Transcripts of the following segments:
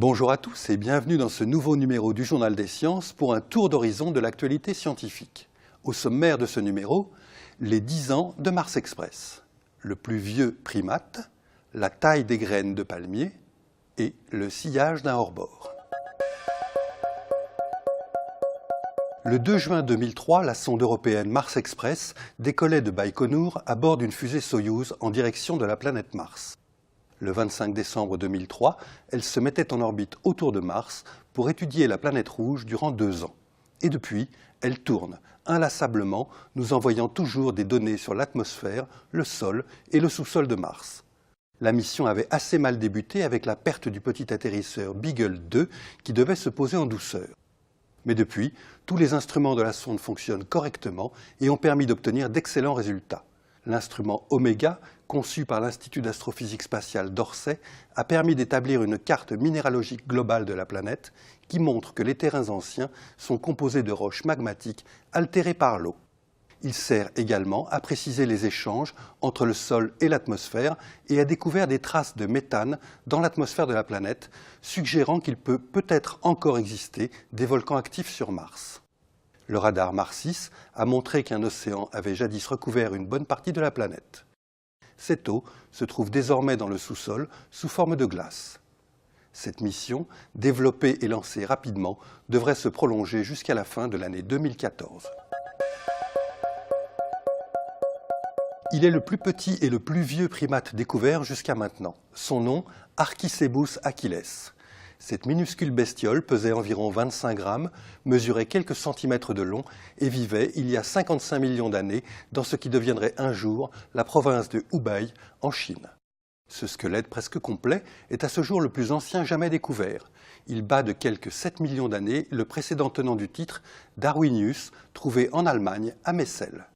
Bonjour à tous et bienvenue dans ce nouveau numéro du Journal des Sciences pour un tour d'horizon de l'actualité scientifique. Au sommaire de ce numéro, les 10 ans de Mars Express, le plus vieux primate, la taille des graines de palmier et le sillage d'un hors-bord. Le 2 juin 2003, la sonde européenne Mars Express décollait de Baïkonour à bord d'une fusée Soyouz en direction de la planète Mars. Le 25 décembre 2003, elle se mettait en orbite autour de Mars pour étudier la planète rouge durant 2 ans. Et depuis, elle tourne inlassablement, nous envoyant toujours des données sur l'atmosphère, le sol et le sous-sol de Mars. La mission avait assez mal débuté avec la perte du petit atterrisseur Beagle 2 qui devait se poser en douceur. Mais depuis, tous les instruments de la sonde fonctionnent correctement et ont permis d'obtenir d'excellents résultats. L'instrument Omega, conçu par l'Institut d'astrophysique spatiale d'Orsay, a permis d'établir une carte minéralogique globale de la planète qui montre que les terrains anciens sont composés de roches magmatiques altérées par l'eau. Il sert également à préciser les échanges entre le sol et l'atmosphère et a découvert des traces de méthane dans l'atmosphère de la planète, suggérant qu'il peut peut-être encore exister des volcans actifs sur Mars. Le radar Mars-6 a montré qu'un océan avait jadis recouvert une bonne partie de la planète. Cette eau se trouve désormais dans le sous-sol sous forme de glace. Cette mission, développée et lancée rapidement, devrait se prolonger jusqu'à la fin de l'année 2014. Il est le plus petit et le plus vieux primate découvert jusqu'à maintenant. Son nom, Archicebus achilles. Cette minuscule bestiole pesait environ 25 grammes, mesurait quelques centimètres de long et vivait il y a 55 millions d'années dans ce qui deviendrait un jour la province de Hubei en Chine. Ce squelette presque complet est à ce jour le plus ancien jamais découvert. Il bat de quelques 7 millions d'années le précédent tenant du titre, Darwinius, trouvé en Allemagne à Messel.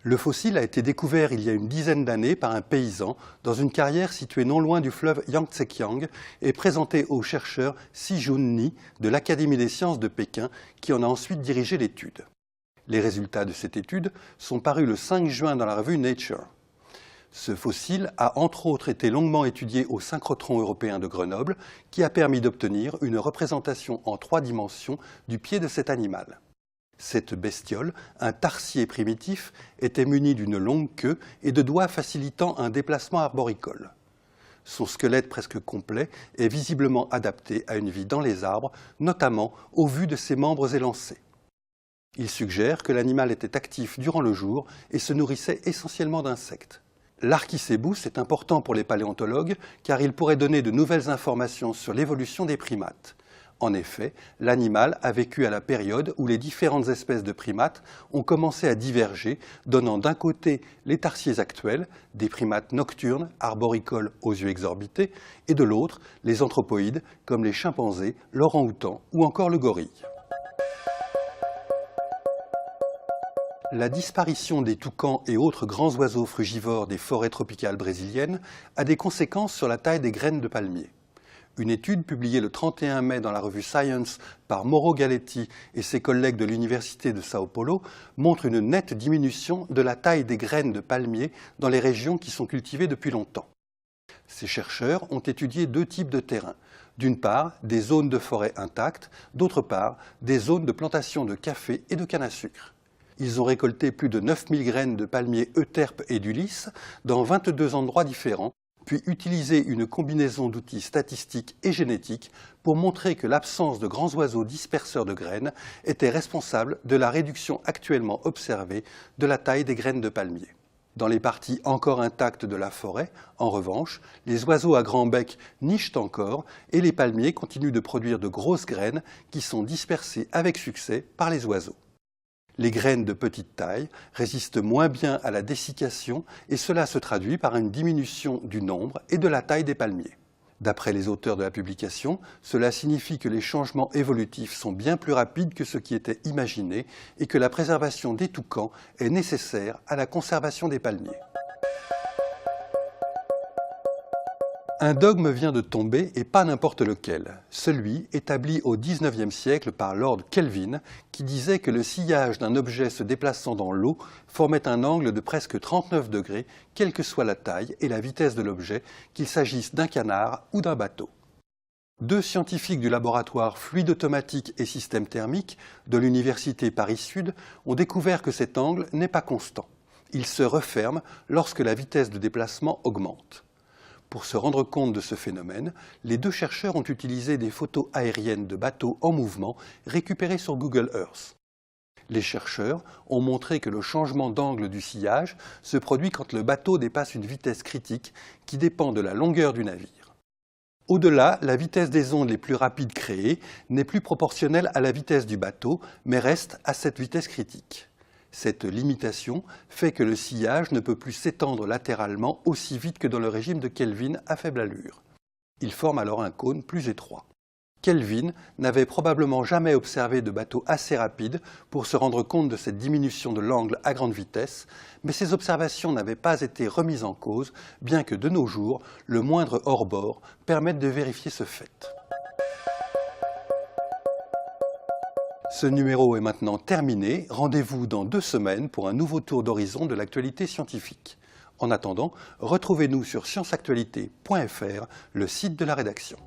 Le fossile a été découvert il y a une dizaine d'années par un paysan dans une carrière située non loin du fleuve Yangtze-Kiang et présenté au chercheur Si-Jun Ni de l'Académie des sciences de Pékin qui en a ensuite dirigé l'étude. Les résultats de cette étude sont parus le 5 juin dans la revue Nature. Ce fossile a entre autres été longuement étudié au synchrotron européen de Grenoble qui a permis d'obtenir une représentation en 3 dimensions du pied de cet animal. Cette bestiole, un tarsier primitif, était muni d'une longue queue et de doigts facilitant un déplacement arboricole. Son squelette presque complet est visiblement adapté à une vie dans les arbres, notamment au vu de ses membres élancés. Il suggère que l'animal était actif durant le jour et se nourrissait essentiellement d'insectes. L'Archicebus est important pour les paléontologues car il pourrait donner de nouvelles informations sur l'évolution des primates. En effet, l'animal a vécu à la période où les différentes espèces de primates ont commencé à diverger, donnant d'un côté les tarsiers actuels, des primates nocturnes, arboricoles aux yeux exorbités, et de l'autre les anthropoïdes comme les chimpanzés, l'orang-outan ou encore le gorille. La disparition des toucans et autres grands oiseaux frugivores des forêts tropicales brésiliennes a des conséquences sur la taille des graines de palmier. Une étude publiée le 31 mai dans la revue Science par Mauro Galetti et ses collègues de l'Université de Sao Paulo montre une nette diminution de la taille des graines de palmier dans les régions qui sont cultivées depuis longtemps. Ces chercheurs ont étudié 2 types de terrains. D'une part, des zones de forêt intactes, d'autre part, des zones de plantation de café et de canne à sucre. Ils ont récolté plus de 9000 graines de palmiers euterpe et d'Ulysse dans 22 endroits différents, puis utiliser une combinaison d'outils statistiques et génétiques pour montrer que l'absence de grands oiseaux disperseurs de graines était responsable de la réduction actuellement observée de la taille des graines de palmier. Dans les parties encore intactes de la forêt, en revanche, les oiseaux à grand bec nichent encore et les palmiers continuent de produire de grosses graines qui sont dispersées avec succès par les oiseaux. Les graines de petite taille résistent moins bien à la dessiccation et cela se traduit par une diminution du nombre et de la taille des palmiers. D'après les auteurs de la publication, cela signifie que les changements évolutifs sont bien plus rapides que ce qui était imaginé et que la préservation des toucans est nécessaire à la conservation des palmiers. Un dogme vient de tomber et pas n'importe lequel, celui établi au XIXe siècle par Lord Kelvin qui disait que le sillage d'un objet se déplaçant dans l'eau formait un angle de presque 39 degrés, quelle que soit la taille et la vitesse de l'objet, qu'il s'agisse d'un canard ou d'un bateau. Deux scientifiques du laboratoire Fluide automatique et système thermique de l'université Paris-Sud ont découvert que cet angle n'est pas constant. Il se referme lorsque la vitesse de déplacement augmente. Pour se rendre compte de ce phénomène, les deux chercheurs ont utilisé des photos aériennes de bateaux en mouvement récupérées sur Google Earth. Les chercheurs ont montré que le changement d'angle du sillage se produit quand le bateau dépasse une vitesse critique qui dépend de la longueur du navire. Au-delà, la vitesse des ondes les plus rapides créées n'est plus proportionnelle à la vitesse du bateau, mais reste à cette vitesse critique. Cette limitation fait que le sillage ne peut plus s'étendre latéralement aussi vite que dans le régime de Kelvin à faible allure. Il forme alors un cône plus étroit. Kelvin n'avait probablement jamais observé de bateau assez rapide pour se rendre compte de cette diminution de l'angle à grande vitesse, mais ces observations n'avaient pas été remises en cause, bien que de nos jours, le moindre hors-bord permette de vérifier ce fait. Ce numéro est maintenant terminé. Rendez-vous dans 2 semaines pour un nouveau tour d'horizon de l'actualité scientifique. En attendant, retrouvez-nous sur scienceactualité.fr, le site de la rédaction.